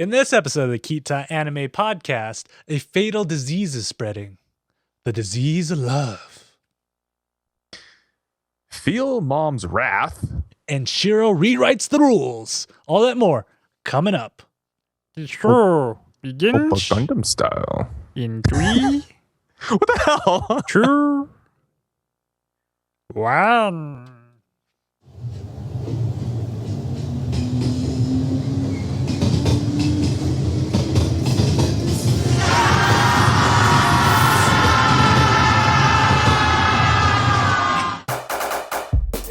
In this episode of the Ktdata Anime Podcast, a fatal disease is spreading. The disease of love. Feel Mom's wrath. And Shiroe rewrites the rules. All that more coming up. The show begins Gundam style. in 3, What the hell? 2, 1.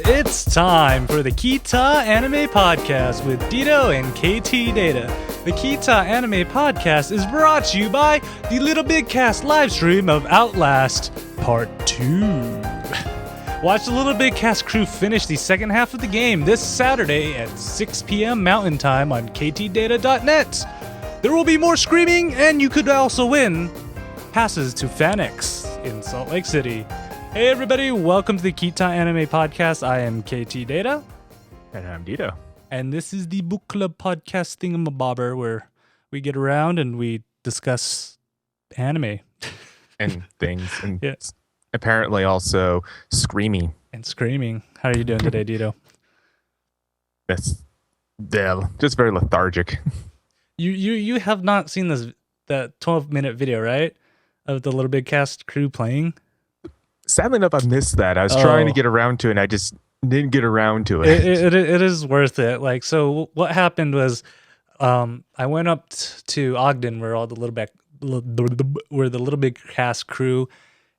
It's time for the Ktdata Anime Podcast with Dito and Ktdata. The Ktdata Anime Podcast is brought to you by the Little Big Cast live stream of Outlast Part 2. Watch the Little Big Cast crew finish the second half of the game this Saturday at 6 p.m. Mountain Time on ktdata.net. There will be more screaming, and you could also win passes to FanX in Salt Lake City. Hey everybody, welcome to the Ktdata Anime Podcast. I am Ktdata. And I'm Dito. And this is the book club podcast thingamabobber where we get around and we discuss anime. And things. And Yes. apparently also screaming. And screaming. How are you doing today, Dito? That's just very lethargic. You have not seen that 12-minute video, right? Of the Little Big Cast crew playing? Sadly enough, I missed that. I was trying to get around to it, and I just didn't get around to it. It is worth it. Like, so what happened was, I went up to Ogden, where all the Little Big Cast crew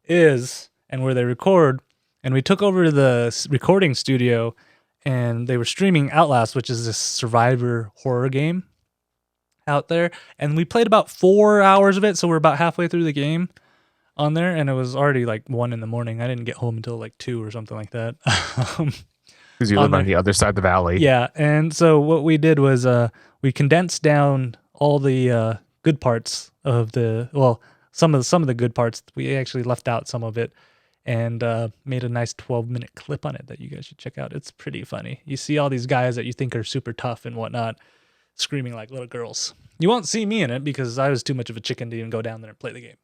is, and where they record, and we took over the recording studio, and they were streaming Outlast, which is this survivor horror game out there, and we played about 4 hours of it, so we're about halfway through the game on there, and it was already like 1 a.m. I didn't get home until like 2 or something like that. Because you live on the other side of the valley. Yeah, and so what we did was we condensed down all the good parts of some of the good parts. We actually left out some of it and made a nice 12-minute clip on it that you guys should check out. It's pretty funny. You see all these guys that you think are super tough and whatnot screaming like little girls. You won't see me in it because I was too much of a chicken to even go down there and play the game.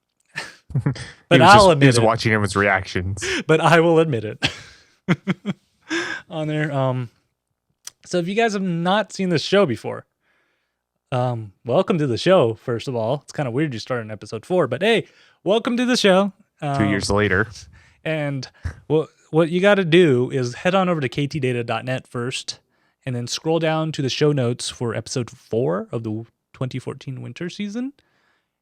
But I'll admit it. Watching everyone's reactions. But I will admit it on there. So if you guys have not seen this show before, welcome to the show. First of all, it's kind of weird you start in episode 4, but hey, welcome to the show. 2 years later. And what you got to do is head on over to ktdata.net first, and then scroll down to the show notes for episode 4 of the 2014 winter season,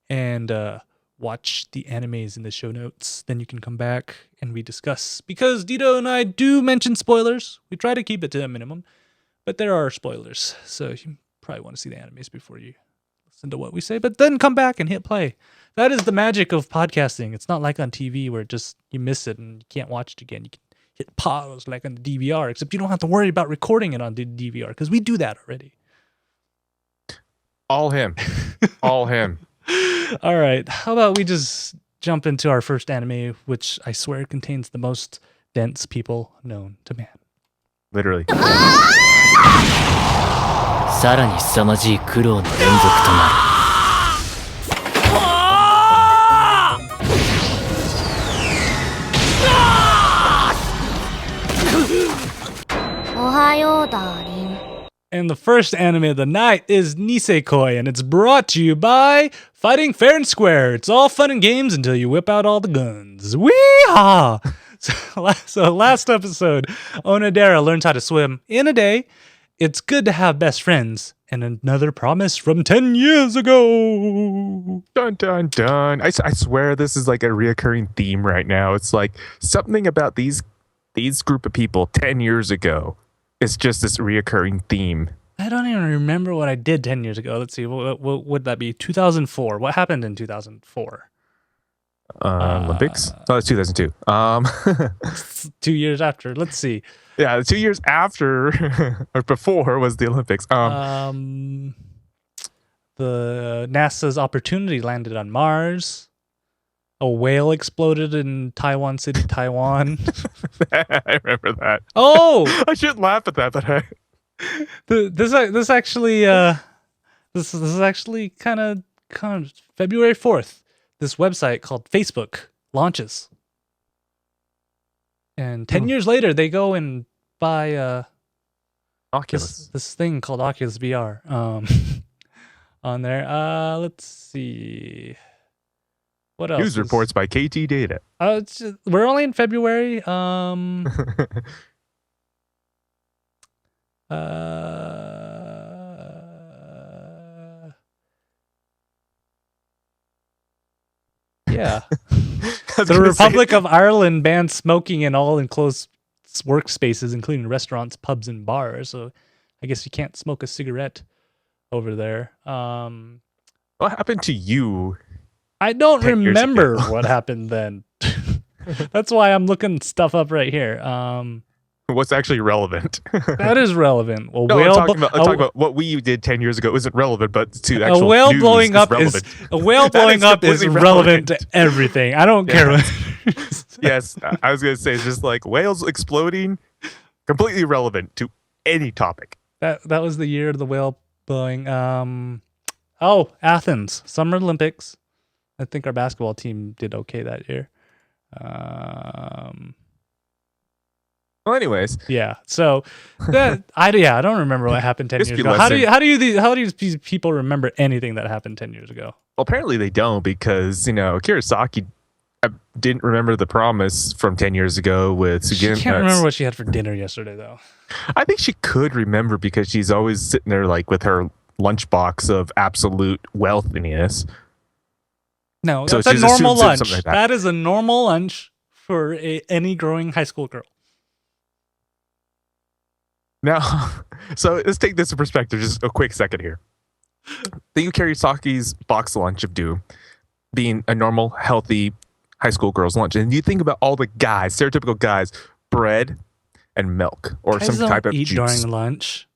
and watch the animes in the show notes. Then you can come back and we discuss, because Dito and I do mention spoilers. We try to keep it to a minimum, but there are spoilers, so you probably want to see the animes before you listen to what we say, but then come back and hit play. That is the magic of podcasting. It's not like on TV where just you miss it and you can't watch it again. You can hit pause like on the DVR, except you don't have to worry about recording it on the DVR because we do that already. All him. All him. All right, how about we just jump into our first anime, which I swear contains the most dense people known to man. Literally. さらに凄まじい苦労の連続となる。おはよう、ダーリン。 And the first anime of the night is Nisekoi, and it's brought to you by Fighting Fair and Square. It's all fun and games until you whip out all the guns. Wee-haw! So last episode, Onodera learns how to swim in a day. It's good to have best friends. And another promise from 10 years ago. Dun, dun, dun. I swear this is like a reoccurring theme right now. It's like something about these group of people 10 years ago. It's just this reoccurring theme. I don't even remember what I did 10 years ago. Let's see. What would that be? 2004. What happened in 2004? Olympics? Oh, that's 2002. 2 years after. Let's see. Yeah, 2 years after or before was the Olympics. The NASA's Opportunity landed on Mars. A whale exploded in Taiwan City, Taiwan. I remember that. Oh, I shouldn't laugh at that, but this actually This is actually kind of February 4th. This website called Facebook launches. And 10 years later, they go and buy Oculus. this thing called Oculus VR on there. Let's see. What else? News reports by Ktdata. We're only in February. Yeah. The Republic of Ireland banned smoking in all enclosed workspaces, including restaurants, pubs, and bars. So I guess you can't smoke a cigarette over there. What happened to you? I don't 10 years remember ago? what happened then. That's why I'm looking stuff up right here. What's actually relevant? That is relevant. Well, No, I'm talking about what we did 10 years ago isn't relevant, but to actual a whale news blowing is up relevant. a whale blowing up is completely relevant to relevant. everything. I don't care. Yes, I was going to say, it's just like whales exploding, completely relevant to any topic. That was the year of the whale blowing. Athens Summer Olympics. I think our basketball team did okay that year. Well, anyways, Yeah. So I don't remember what happened 10 years History ago. lesson. How do these people remember anything that happened 10 years ago? well, apparently they don't because, Kurosaki didn't remember the promise from 10 years ago with She Sugin. can't remember what she had for dinner yesterday though. I think she could remember because she's always sitting there like with her lunchbox of absolute wealthiness. No, So that's a she just normal assumes it's lunch. something like that. That is a normal lunch for any growing high school girl. Now, so let's take this in perspective just a quick second here. Think of Kurisaki's box lunch of doom being a normal, healthy high school girl's lunch. And you think about all the guys, stereotypical guys, bread and milk or Guys some don't type of eat juice. during lunch.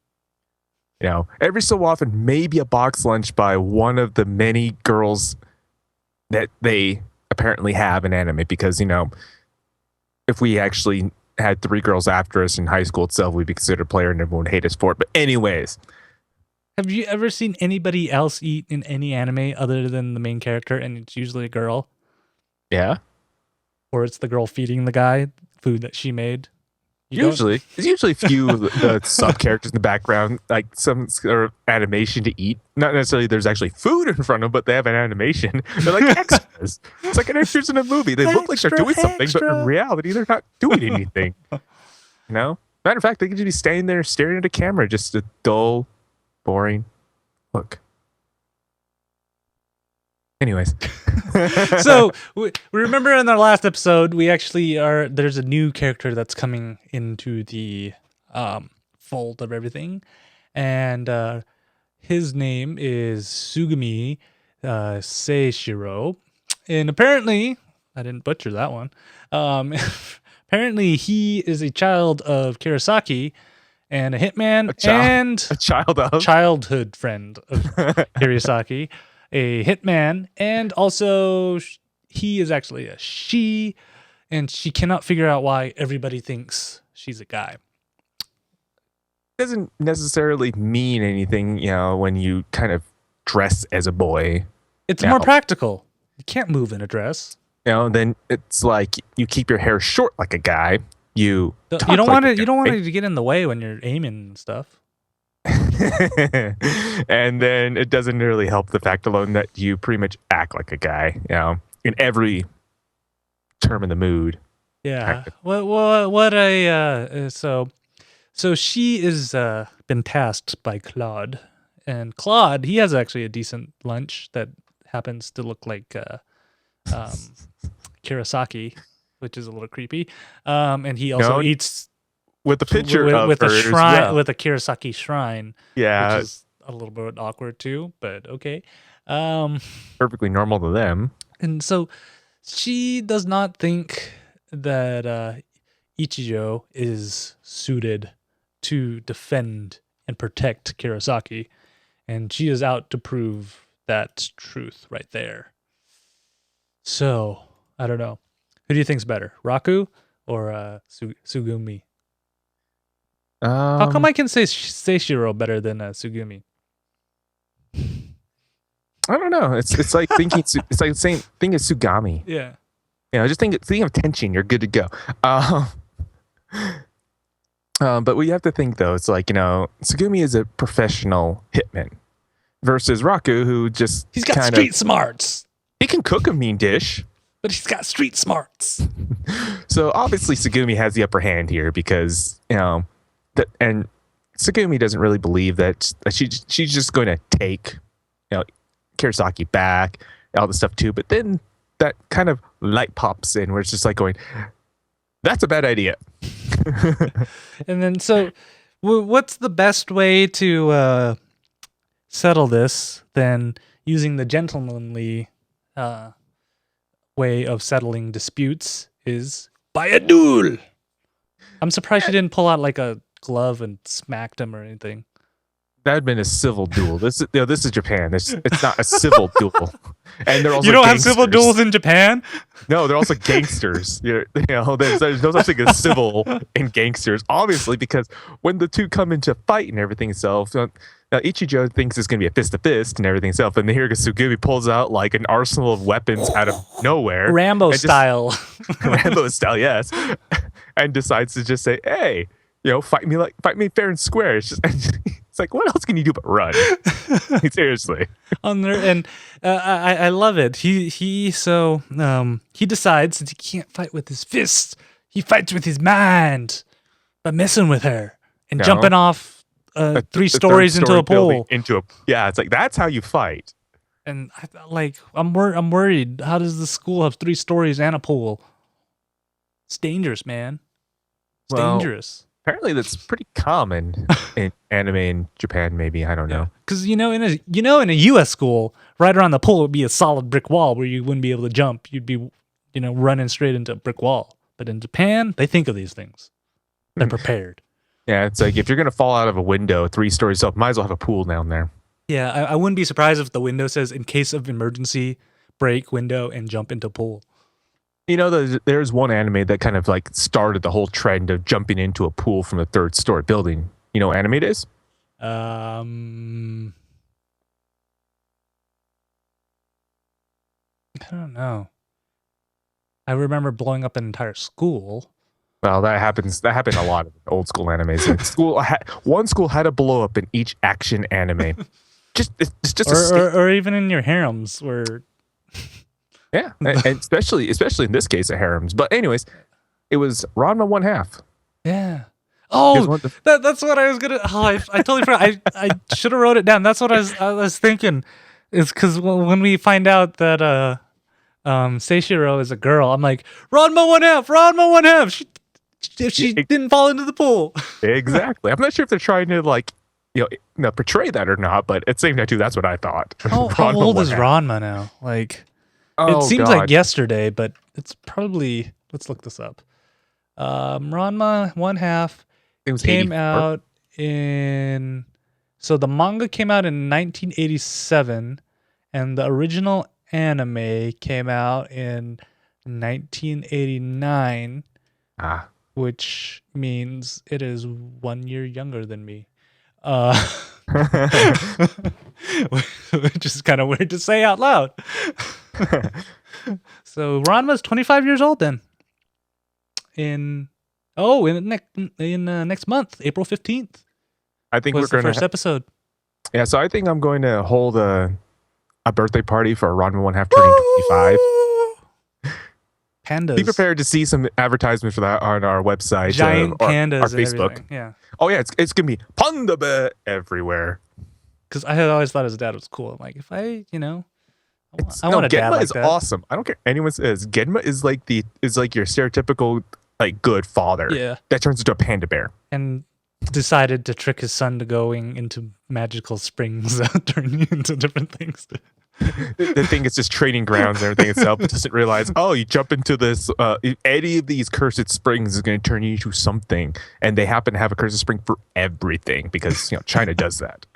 Every so often, maybe a box lunch by one of the many girls that they apparently have in anime because, if we actually had 3 girls after us in high school itself, we'd be considered a player and everyone would hate us for it. But anyways, Have you ever seen anybody else eat in any anime other than the main character and it's usually a girl? yeah, Or it's the girl feeding the guy food that she made? You don't- it's usually a few of the sub characters in the background, like some sort of animation to eat. Not necessarily there's actually food in front of them, but they have an animation. They're like extras. It's like an extras in a movie. They look like they're doing something, but in reality, they're not doing anything. Matter of fact, they could just be standing there staring at a camera, just a dull, boring look. Anyways, So we remember in our last episode, we actually there's a new character that's coming into the fold of everything, and his name is Sugumi Seishiro, and apparently I didn't butcher that one. Apparently he is a child of Kurosaki and a hitman and a child of childhood friend of Kurosaki, a hitman, and also he is actually a she, and she cannot figure out why everybody thinks she's a guy. doesn't necessarily mean anything, when you kind of dress as a boy. It's No. more practical. You can't move in a dress. Then it's like you keep your hair short like a guy. You You talk don't like want a it. You don't guy. want it to get in the way when you're aiming and stuff. And then it doesn't really help the fact alone that you pretty much act like a guy, in every term in the mood. Yeah. What a so she is been tasked by Claude, and Claude, he has actually a decent lunch that happens to look like Kurosaki, which is a little creepy. And he also No, eats With the picture with of a her as shrine well. with a Kurosaki shrine, Yeah, which is a little bit awkward too, but okay. perfectly normal to them. And so she does not think that Ichijo is suited to defend and protect Kurosaki, and she is out to prove that truth right there. So I don't know. Who do you think's better, Raku or Sugumi? How come I can say Seishiro better than Sugumi? I don't know. It's like thinking. It's like saying think of Sugami. Yeah. Just think of tension. You're good to go. But we have to think though. It's like Sugumi is a professional hitman versus Raku, who just He's got street smarts. He can cook a mean dish, but he's got street smarts. So obviously Sugumi has the upper hand here because and Sugumi doesn't really believe that she's just going to take Kurosaki back, all the stuff too. But then that kind of light pops in where it's just like going, that's a bad idea. And then so what's the best way to settle this than using the gentlemanly way of settling disputes is by a duel. I'm surprised you didn't pull out like a glove and smacked him or anything. That had been a civil duel. This is Japan. It's not a civil duel. And they're also you don't gangsters. have civil duels in Japan? No, they're also gangsters. There's no such thing as civil and gangsters, obviously, because when the two come into fight and everything itself, now Ichijo thinks it's going to be a fist to fist and everything itself, and then here Sugumi pulls out like an arsenal of weapons out of nowhere, Rambo style, yes, and decides to just say, "Hey, fight me fair and square." It's just. It's like, what else can you do but run? Seriously. I love it. He decides that he can't fight with his fists. He fights with his mind by messing with her and jumping off 3 stories into a pool. It's like that's how you fight. And I'm worried. How does the school have 3 stories and a pool? It's dangerous, man. It's dangerous. Apparently, that's pretty common in anime in Japan. Maybe I don't know. Because in a U.S. school, right around the pool would be a solid brick wall where you wouldn't be able to jump. You'd be, running straight into a brick wall. But in Japan, they think of these things. They're prepared. Yeah, it's like if you're gonna fall out of a window 3 stories up, might as well have a pool down there. Yeah, I wouldn't be surprised if the window says, "In case of emergency, break window and jump into pool." There's one anime that kind of like started the whole trend of jumping into a pool from the 3rd story building. You know what anime it is? I don't know. I remember blowing up an entire school. Well, that happens. That happened a lot of old school animes. One school had to blow up in each action anime. Or even in your harems where. Yeah, and especially in this case, at harems. But anyways, it was Ranma 1/2. Yeah. Oh, that's what I was gonna. Oh, I totally forgot. I should have wrote it down. That's what I was thinking. Is because when we find out that Seishiro is a girl, I'm like Ranma 1/2, Ranma 1/2. She didn't fall into the pool. Exactly. I'm not sure if they're trying to portray that or not, but at the same time too, that's what I thought. How old is Ranma now? It seems like yesterday, but it's probably. Let's look this up. Ranma 1/2 came 84. out in. So the manga came out in 1987, and the original anime came out in 1989. Which means it is 1 year younger than me. Which is kind of weird to say out loud. So Ranma's 25 years old then. Next month, April 15th. I think was we're the going first episode. Yeah, so I think I'm going to hold a birthday party for Ranma 1/2 turning 25. Pandas. Be prepared to see some advertisements for that on our website, giant pandas, our Facebook. Yeah. Oh yeah, it's gonna be panda bear everywhere. Because I had always thought his dad was cool. I'm like, if I want a Genma dad like is that. awesome. I don't care anyone says. Genma is like your stereotypical good father. Yeah. That turns into a panda bear. And decided to trick his son to going into magical springs that turn into different things. They think it's just training grounds and everything itself, but doesn't realize, you jump into this, any of these cursed springs is going to turn you into something. And they happen to have a cursed spring for everything because, China does that.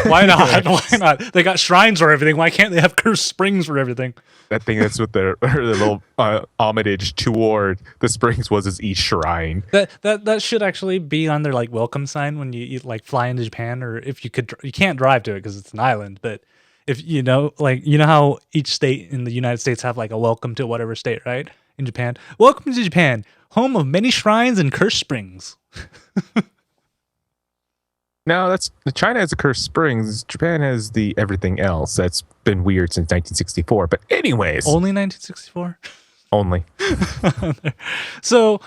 Why not? Why not? They got shrines for everything. Why can't they have cursed springs for everything? That thing that's what their little homage toward the springs was is each shrine. That should actually be on their welcome sign when you fly into Japan, or if you can't drive to it because it's an island, but if you know, like, you know how each state in the United States have like a welcome to whatever state, right? In Japan, welcome to Japan, home of many shrines and cursed springs. No, that's China has the cursed springs. Japan has the everything else. That's been weird since 1964. But anyways, Only 1964. only. So,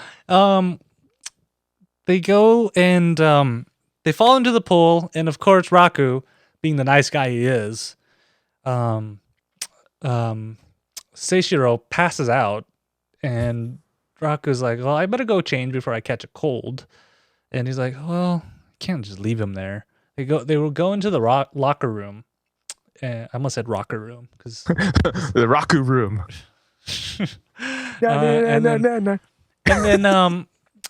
they go and they fall into the pool, and of course, Raku, being the nice guy he is, Seishiro passes out, and Raku's like, "Well, I better go change before I catch a cold." And he's like, "Well, I can't just leave him there." They will go into the locker room. I almost said rocker room because The Raku room. and then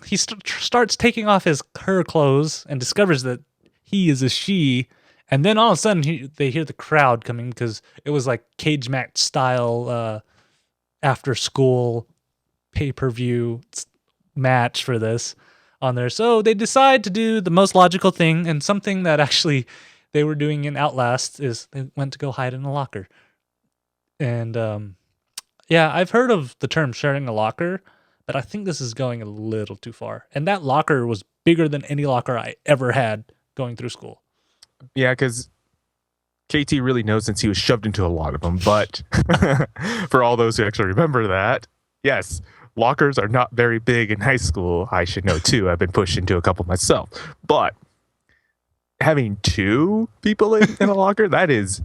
he starts taking off her clothes and discovers that he is a she. And then all of a sudden, they hear the crowd coming because it was like cage match style after school pay-per-view match for this on there. So they decide to do the most logical thing, and something that actually they were doing in Outlast is they went to go hide in a locker. And yeah, I've heard of the term sharing a locker, but I think this is going a little too far. And that locker was bigger than any locker I ever had going through school. Yeah, because KT really knows since he was shoved into a lot of them. But for all those who actually remember that, yes, lockers are not very big in high school. I should know too. I've been pushed into a couple myself. But having two people in a locker, that is,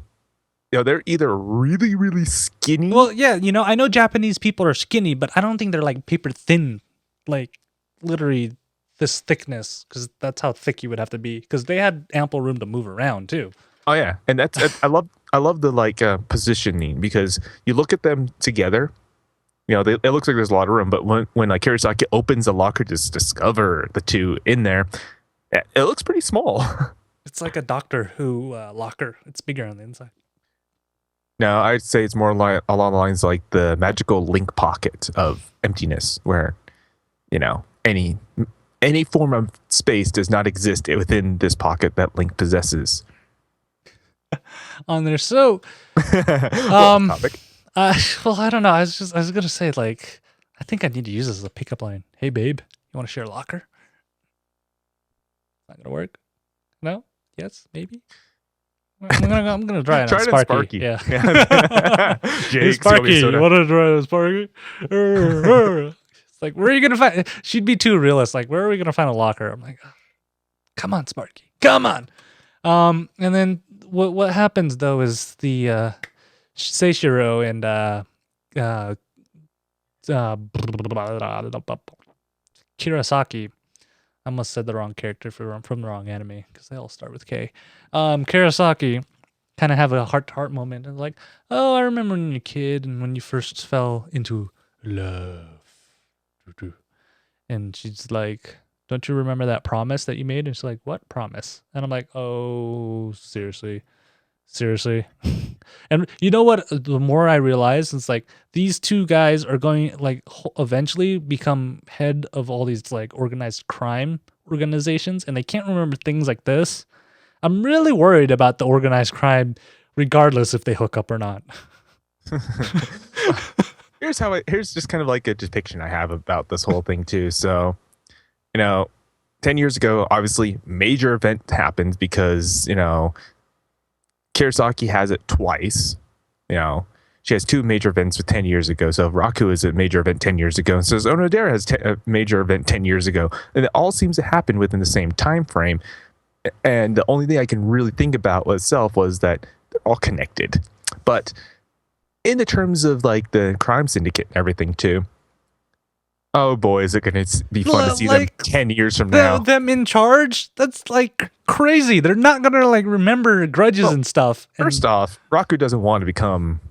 they're either really, really skinny. Well, yeah, I know Japanese people are skinny, but I don't think they're like paper thin, like literally this thickness, because that's how thick you would have to be, because they had ample room to move around too. Oh yeah, and that's I love the like positioning, because you look at them together, it looks like there's a lot of room, but when like Kurosaki opens the locker to discover the two in there, it looks pretty small. It's like a Doctor Who locker. It's bigger on the inside. No, I'd say it's more along the lines like the magical link pocket of emptiness, where any form of space does not exist within this pocket that Link possesses. On there, so topic. well, I don't know. I was gonna say, like, I think I need to use this as a pickup line. Hey, babe, you want to share a locker? Not gonna work. No? Yes? Maybe. I'm gonna try it on Sparky. Yeah. Hey, Sparky, you want to try it on Sparky? It's like, where are you gonna find? She'd be too realist. Like, where are we gonna find a locker? I'm like, oh, come on, Sparky, come on. And then what happens though is the Seishiro and Kurosaki. I almost said the wrong character from the wrong anime because they all start with K. Kurosaki kind of have a heart-to-heart moment and like, oh, I remember when you're a kid and when you first fell into love. And she's like, don't you remember that promise that you made? And she's like, what promise? And I'm like, oh, seriously. And you know what? The more I realize, it's like these two guys are going like eventually become head of all these like organized crime organizations, and they can't remember things like this. I'm really worried about the organized crime, regardless if they hook up or not. Here's just kind of like a depiction I have about this whole thing too. So, 10 years ago, obviously major event happens because, Kurosaki has it twice. She has two major events with 10 years ago. So Raku is a major event 10 years ago. And so Onodera has a major event 10 years ago. And it all seems to happen within the same time frame. And the only thing I can really think about itself was that they're all connected. But in the terms of like the crime syndicate and everything too, oh boy, is it going to be fun to see them 10 years from now. Them in charge? That's like crazy. They're not going to like remember grudges and stuff. First off, Raku doesn't want to become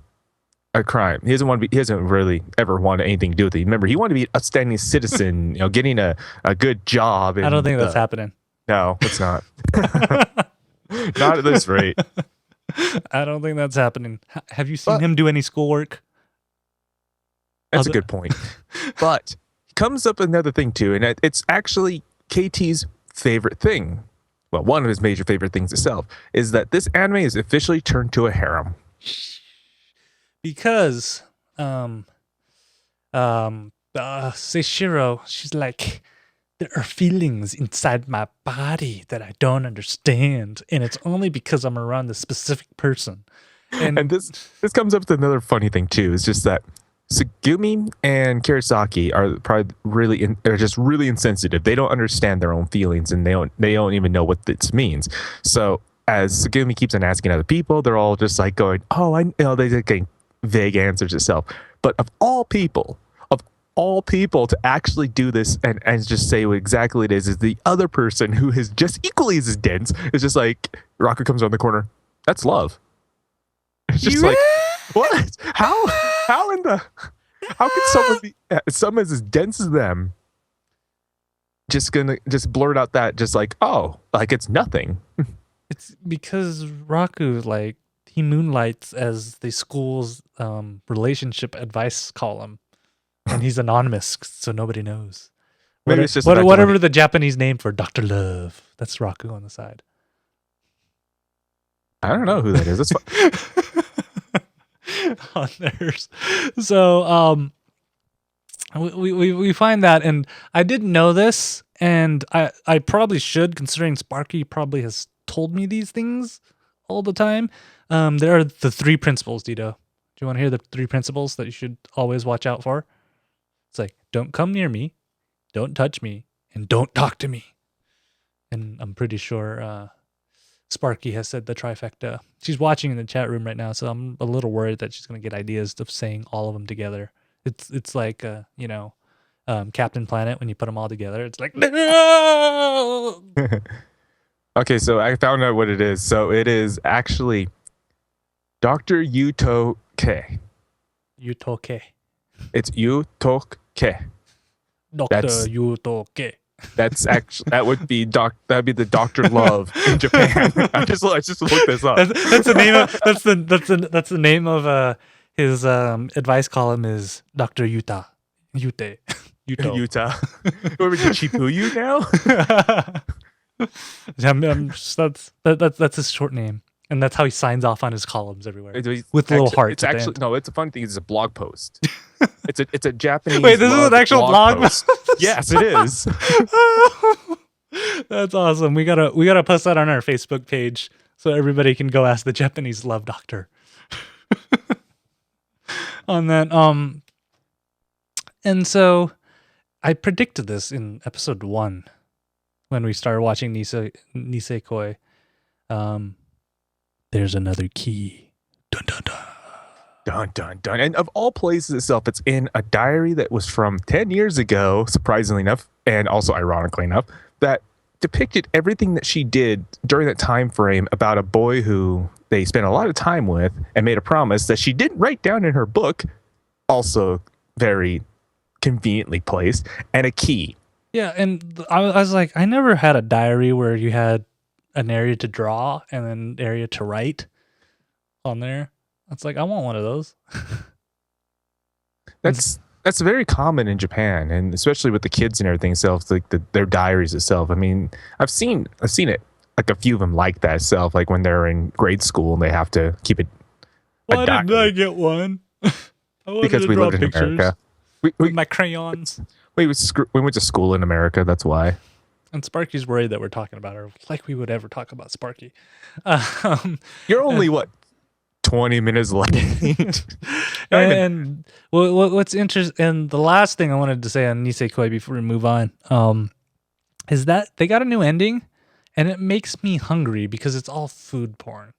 a crime. He doesn't really ever want anything to do with it. Remember, he wanted to be an outstanding citizen, getting a good job. I don't think that's happening. No, it's not. Not at this rate. I don't think that's happening. Have you seen him do any schoolwork? That's a good point. But comes up another thing too, and it's actually KT's favorite thing, well, one of his major favorite things itself is that this anime is officially turned to a harem. Because say Shiro, she's like, there are feelings inside my body that I don't understand, and it's only because I'm around this specific person. And this comes up with another funny thing too. It's just that Tsugumi and Kurosaki are probably are just really insensitive. They don't understand their own feelings, and they don't even know what this means. So as Tsugumi keeps on asking other people, they're all just like going, "Oh, I know." They're getting vague answers itself. But of all people to actually do this and just say what exactly it is the other person who is just equally as dense. Is just like Raku comes around the corner. That's love. It's just like, what? How can someone as dense as them just blurt out that just like, oh, like it's nothing. It's because Raku, like, he moonlights as the school's relationship advice column, and he's anonymous, so nobody knows. Maybe it's just whatever the Japanese name for Dr. Love. That's Raku on the side. I don't know who that is. That's fine. On theirs. So we find that, and I didn't know this, and I probably should, considering Sparky probably has told me these things all the time. There are the 3 principles, Dito. Do you want to hear the 3 principles that you should always watch out for? It's like, don't come near me, don't touch me, and don't talk to me. And I'm pretty sure Sparky has said the trifecta. She's watching in the chat room right now, so I'm a little worried that she's going to get ideas of saying all of them together. It's like, Captain Planet, when you put them all together. It's like, no! Okay, so I found out what it is. So it is actually Dr. Yutoke. Yutoke. It's Yutoke. Dr. Yutoke. That would be the Dr. Love in Japan. I just looked this up. That's the name of his advice column is Dr. Yuta. Yuto. Utah. What are we doing, Chipuyu now? That's his short name, and that's how he signs off on his columns everywhere with little hearts. It's actually no. It's a funny thing. It's a blog post. It's a Japanese. Wait, this is an actual blog post. Yes, it is. That's awesome. We gotta post that on our Facebook page so everybody can go ask the Japanese love doctor on that. And so I predicted this in episode 1 when we started watching Nisekoi. There's another key. Dun dun dun. Dun dun dun. And of all places itself, it's in a diary that was from 10 years ago, surprisingly enough, and also ironically enough, that depicted everything that she did during that time frame about a boy who they spent a lot of time with and made a promise that she didn't write down in her book, also very conveniently placed, and a key. Yeah, and I was like, I never had a diary where you had an area to draw and an area to write on there. It's like, I want one of those. That's very common in Japan, and especially with the kids and everything itself, like their diaries itself. I mean, I've seen it, like a few of them like that itself, like when they're in grade school and they have to keep it. Why didn't I get one? Because we lived in America. With my crayons. We went to school in America, that's why. And Sparky's worried that we're talking about her, like we would ever talk about Sparky. You're only, 20 minutes late. And what's interesting, and the last thing I wanted to say on Nisekoi before we move on, is that they got a new ending, and it makes me hungry because it's all food porn.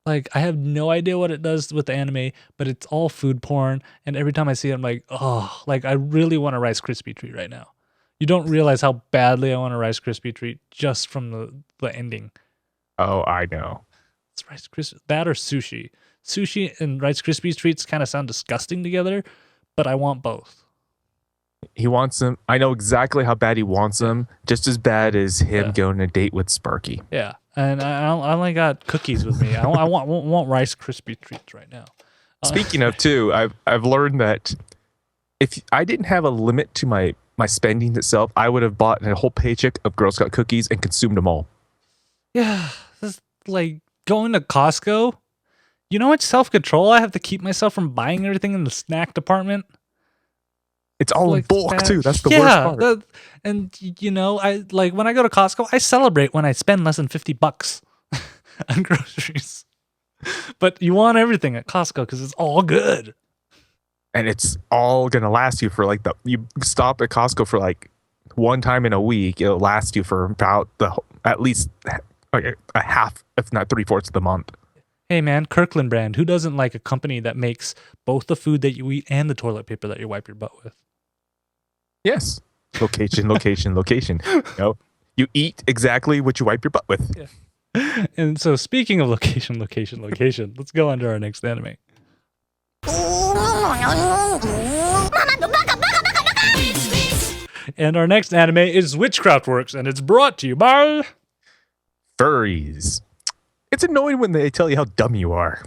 Like, I have no idea what it does with the anime, but it's all food porn, and every time I see it, I'm like, oh, like, I really want a Rice Krispie treat right now. You don't realize how badly I want a Rice Krispie treat just from the ending. Oh, I know. It's Rice Krispie, that or sushi. Sushi and Rice Krispie treats kind of sound disgusting together, but I want both. He wants them. I know exactly how bad he wants them. Just as bad as him going on a date with Sparky. Yeah, and I only got cookies with me. I want Rice Krispie treats right now. Speaking of too, I've learned that if I didn't have a limit to my spending itself, I would have bought a whole paycheck of Girl Scout cookies and consumed them all. Yeah, this like going to Costco. You know how much self-control I have to keep myself from buying everything in the snack department? It's all in Like bulk bad. too. That's the worst part. I like when I go to Costco, I celebrate when I spend less than $50 on groceries. But you want everything at Costco because it's all good. And it's all gonna last you for like you stop at Costco for like one time in a week. It'll last you for about at least like a half, if not 3/4 of the month. Hey man, Kirkland brand. Who doesn't like a company that makes both the food that you eat and the toilet paper that you wipe your butt with? Yes. Location, location, location. You eat exactly what you wipe your butt with. Yeah. And so speaking of location, let's go on to our next anime. And our next anime is Witchcraft Works, and it's brought to you by Furries. It's annoying when they tell you how dumb you are.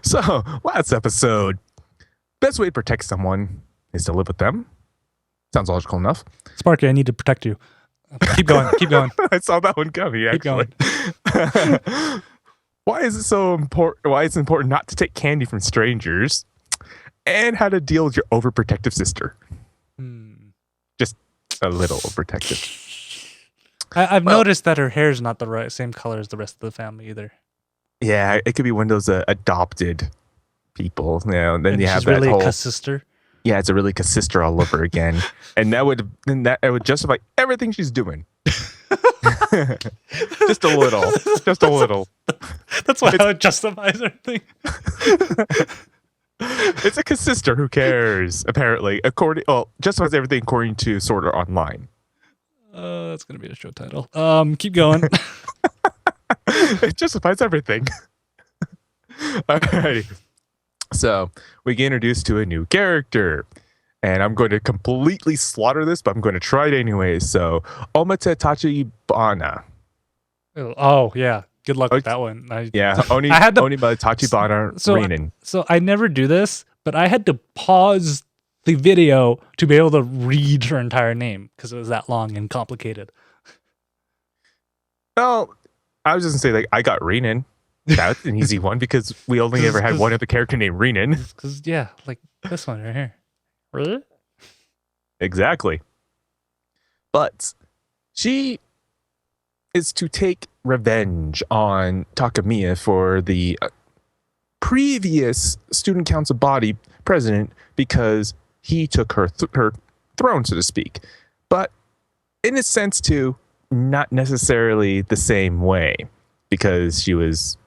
So, last episode. Best way to protect someone is to live with them. Sounds logical enough. Sparky, I need to protect you. Keep going. I saw that one coming, actually. Keep going. Why is it so important? Why is it important not to take candy from strangers? And how to deal with your overprotective sister. Just a little overprotective. I've noticed that her hair is not the same color as the rest of the family either. Yeah, it could be one of those adopted people. And then you have she's that really whole a sister. Yeah, it's a really Cou-sister all over again. And it would justify everything she's doing. Just a little. Just a little. That's why it justifies everything. It's a Cou-sister who cares, apparently. Justifies everything according to Sword Art Online. That's gonna be a show title. Keep going. It justifies everything. Alrighty. So we get introduced to a new character, and I'm going to completely slaughter this, but I'm going to try it anyway. So Omate Tachibana. Oh yeah, good luck with that one. Oni I had to Tachibana Renin. So I never do this, but I had to pause the video to be able to read her entire name because it was that long and complicated. Well, I was just gonna say like I got Renin. That's an easy one because we only ever had one other character named Renin. Because yeah, like this one right here. Really? Exactly. But she is to take revenge on Takamiya for the previous student council body president because he took her throne, so to speak. But in a sense, too, not necessarily the same way because Takamiya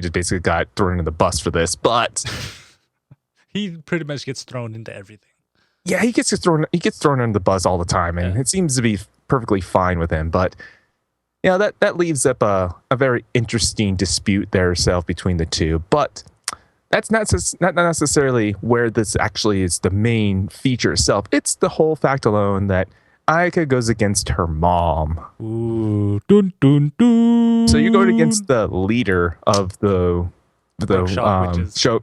just basically got thrown into the bus for this, but he pretty much gets thrown into everything. Yeah, he gets thrown under the bus all the time, and it seems to be perfectly fine with him. But that leaves up a very interesting dispute there itself between the two. But that's not necessarily where this actually is the main feature itself. It's the whole fact alone that Ayaka goes against her mom. Ooh, dun, dun, dun. So you're going against the leader of the show.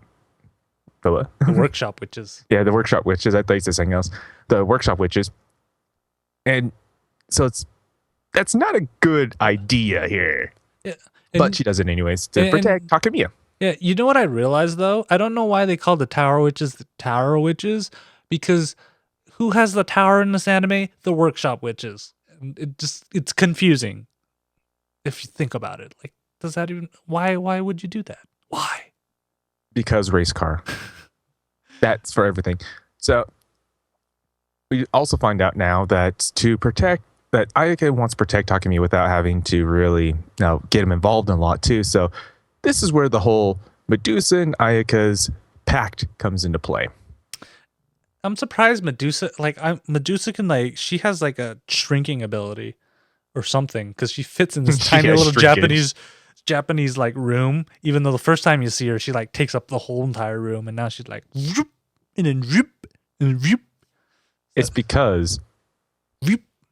The what? The workshop witches. Yeah, the workshop witches. I thought you said something else. The workshop witches. And so that's not a good idea here. Yeah, but she does it anyways to protect Takamiya. Yeah, you know what I realized though? I don't know why they call the Tower Witches the Tower Witches, because who has the tower in this anime? The workshop witches. It's confusing if you think about it. Like, does that even why would you do that? Why? Because race car. That's for everything. So we also find out now that Ayaka wants to protect Takamiya without having to really get him involved in a lot too. So this is where the whole Medusa and Ayaka's pact comes into play. I'm surprised Medusa can she has like a shrinking ability or something because she fits in this tiny little Japanese like room. Even though the first time you see her, she like takes up the whole entire room, and now she's like whoop, and then whoop, and whoop. It's because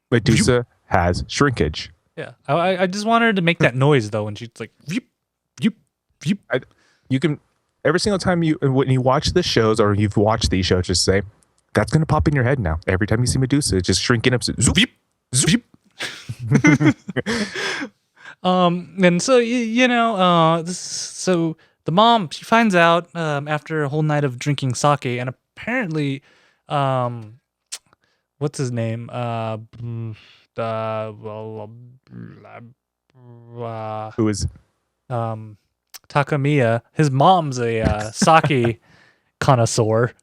Medusa has shrinkage. Yeah, I just want her to make that noise though when she's like whoop, whoop, whoop. You can every single time when you watch the shows or you've watched these shows, just say that's going to pop in your head now. Every time you see Medusa, it's just shrinking up. Zoop, And so so the mom, she finds out after a whole night of drinking sake, and apparently, what's his name? Who is Takamiya. His mom's a sake connoisseur.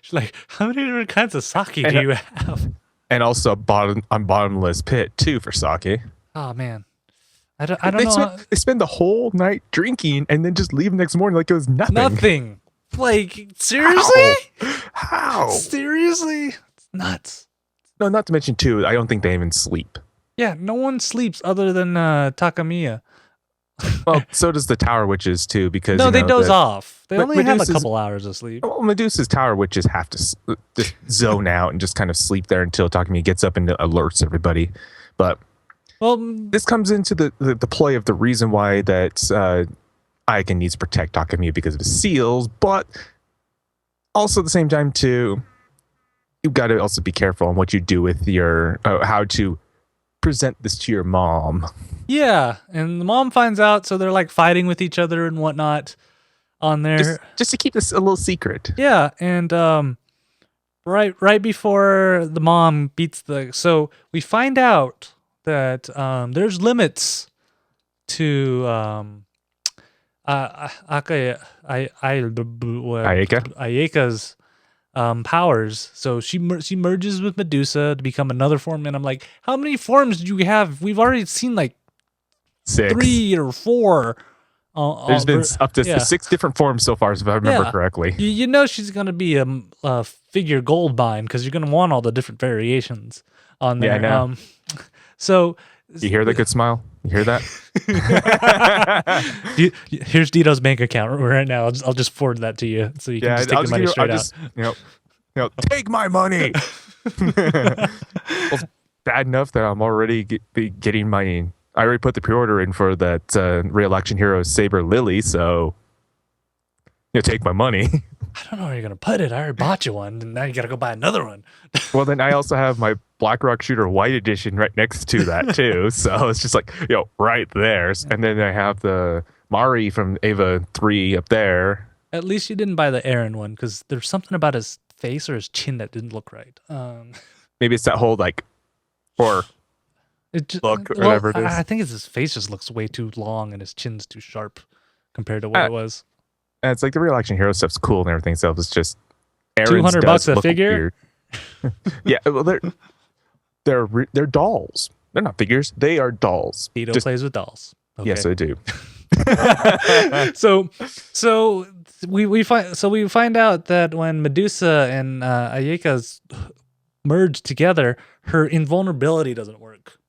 She's like, how many different kinds of sake do you have? and also bottomless pit too for sake. Oh man, I don't know. They spend the whole night drinking and then just leave the next morning like it was nothing. Nothing. Like seriously? How? Seriously? It's nuts. No, not to mention too, I don't think they even sleep. Yeah, no one sleeps other than Takamiya. Well, so does the Tower Witches too, because No, they doze off. They but only have a Medusa's- couple hours of sleep. Well, Medusa's Tower Witches have to just zone out and just kind of sleep there until Takamiya gets up and alerts everybody. But Well, this comes into the play of the reason why that Ayaka needs to protect Takamiya because of his seals, but also at the same time too, you've got to also be careful on what you do with your how to present this to your mom. yeah, and the mom finds out, so they're like fighting with each other and whatnot on there. Just to keep this a little secret. Yeah, and right before the mom beats so we find out that there's limits to Ayaka's powers. So she merges with Medusa to become another form, and I'm like, how many forms do you have? We've already seen like 6. 3 or 4. There's been up to 6 different forms so far, if I remember correctly. You know she's gonna be a figure gold mine because you're gonna want all the different variations on there. Yeah, I know. So You hear the good smile? You hear that? here's Dito's bank account right now. I'll just forward that to you so you can just take the money straight out. Take my money. Well, it's bad enough that I'm already getting my. I already put the pre-order in for that re-election hero Saber Lily, so take my money. I don't know where you're gonna put it. I already bought you one, and now you gotta go buy another one. Well, then I also have my Black Rock Shooter White Edition right next to that too. So it's just like right there. And then I have the Mari from Ava 3 up there. At least you didn't buy the Aaron one because there's something about his face or his chin that didn't look right. Maybe it's that whole look or whatever it is. I think his face just looks way too long and his chin's too sharp compared to what it was. And it's like the real action hero stuff's cool and everything. So it's just Aaron's $200 a look figure. Weird. Yeah, well, they're dolls. They're not figures. They are dolls. Dito plays with dolls. Okay. Yes, I do. So we find out that when Medusa and Ayaka's merge together, her invulnerability doesn't work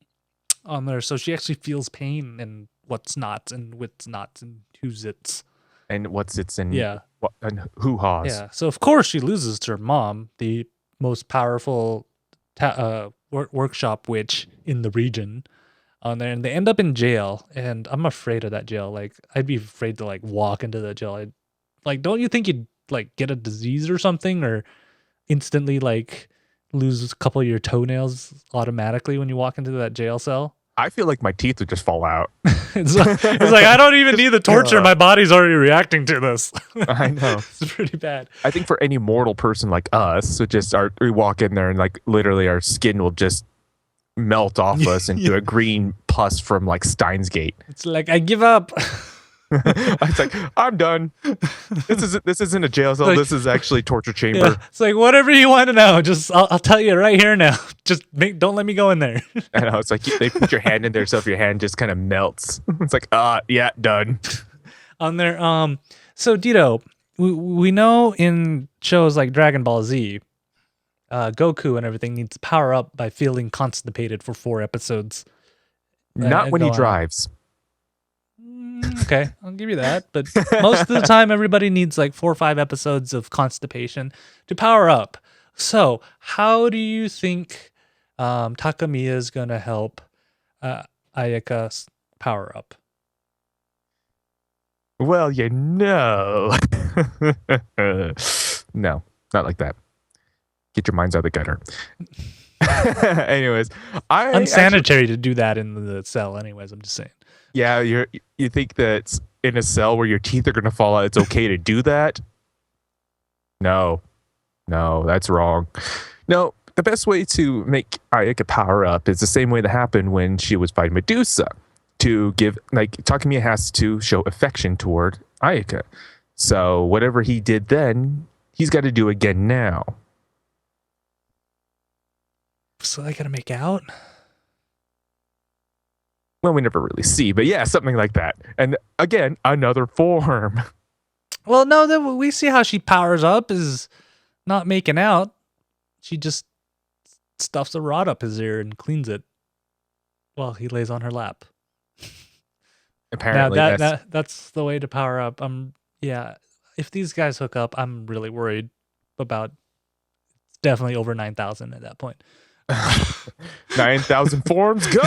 on there. So she actually feels pain and what's not and what's not and who's it's. And what's it's in Yeah. And who haws. Yeah. So of course she loses to her mom, the most powerful workshop witch in the region on there, and they end up in jail, and I'm afraid of that jail. Like I'd be afraid to walk into the jail. Don't you think you'd get a disease or something, or instantly lose a couple of your toenails automatically when you walk into that jail cell? I feel like my teeth would just fall out. It's like I don't even need the torture. My body's already reacting to this. I know. It's pretty bad. I think for any mortal person like us, we walk in there and literally our skin will just melt off us into a green pus from Steins Gate. It's like I give up. It's like I'm done. This isn't a jail cell. This is actually torture chamber. Yeah, it's like whatever you want to know. Just I'll tell you right here now. Just don't let me go in there. I know. It's like they put your hand in there, so if your hand just kind of melts, it's like yeah, done. On there. So Dito, we know in shows like Dragon Ball Z, Goku and everything needs to power up by feeling constipated for 4 episodes. Not when he drives. Okay, I'll give you that. But most of the time, everybody needs 4 or 5 episodes of constipation to power up. So, how do you think Takamiya is going to help Ayaka power up? Well, no, not like that. Get your minds out of the gutter. Anyways, I actually, Unsanitary to do that in the cell. Anyways, I'm just saying. yeah, you think that in a cell where your teeth are gonna fall out, it's okay to do that? No, no, that's wrong. No, the best way to make Ayaka power up is the same way that happened when she was fighting Medusa. To give, like, Takemiya has to show affection toward Ayaka. So whatever he did then, he's got to do again now. So I gotta make out. Well, we never really see, but yeah, something like that. And again, another form. Well, no, we see how she powers up is not making out. She just stuffs a rod up his ear and cleans it while he lays on her lap. Apparently, now that's the way to power up. Yeah. If these guys hook up, I'm really worried about. It's definitely over 9,000 at that point. 9,000 forms, go!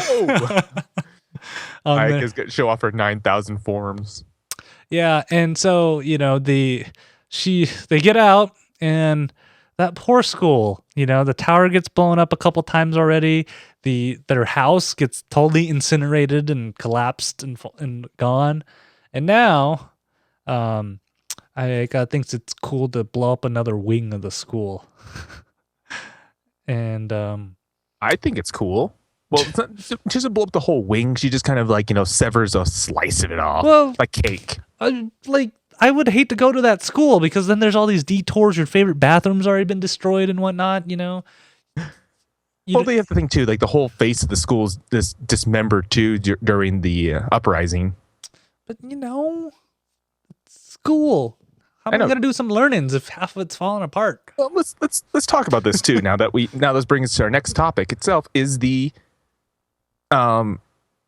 Um, Ayaka's gonna show off her 9,000 forms. Yeah, and so they get out, and that poor school, the tower gets blown up a couple times already. Their house gets totally incinerated and collapsed and gone, and now, Ayaka thinks it's cool to blow up another wing of the school, and I think it's cool. Well, she doesn't blow up the whole wing. She just kind of severs a slice of it off, like cake. I would hate to go to that school because then there's all these detours. Your favorite bathroom's already been destroyed and whatnot. Well, they have to think too. Like the whole face of the school's dismembered too during the uprising. But school. How am I gonna do some learnings if half of it's falling apart? Well, let's talk about this too. Now let's bring us to our next topic itself is the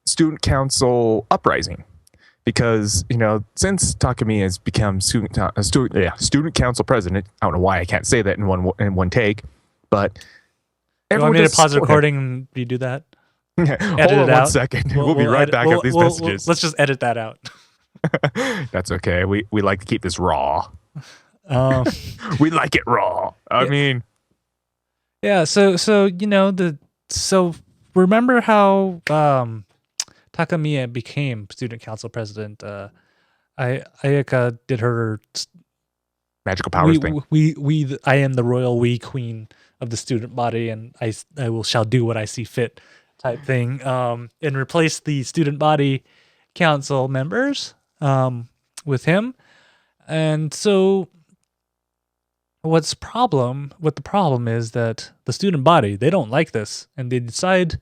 student council uprising. Because since Takemiya has become student council president, I don't know why I can't say that in one take, but you want me to pause the recording and redo that? Hold on 1 second. We'll be right back after these messages. Let's just edit that out. That's okay. We like to keep this raw. We like it raw. I mean, yeah. So remember how Takemiya became student council president. Ayaka did her magical powers thing. I am the royal we queen of the student body, and I shall do what I see fit, type thing. And replace the student body council members with him. And so, what the problem is that the student body, they don't like this, and they decide,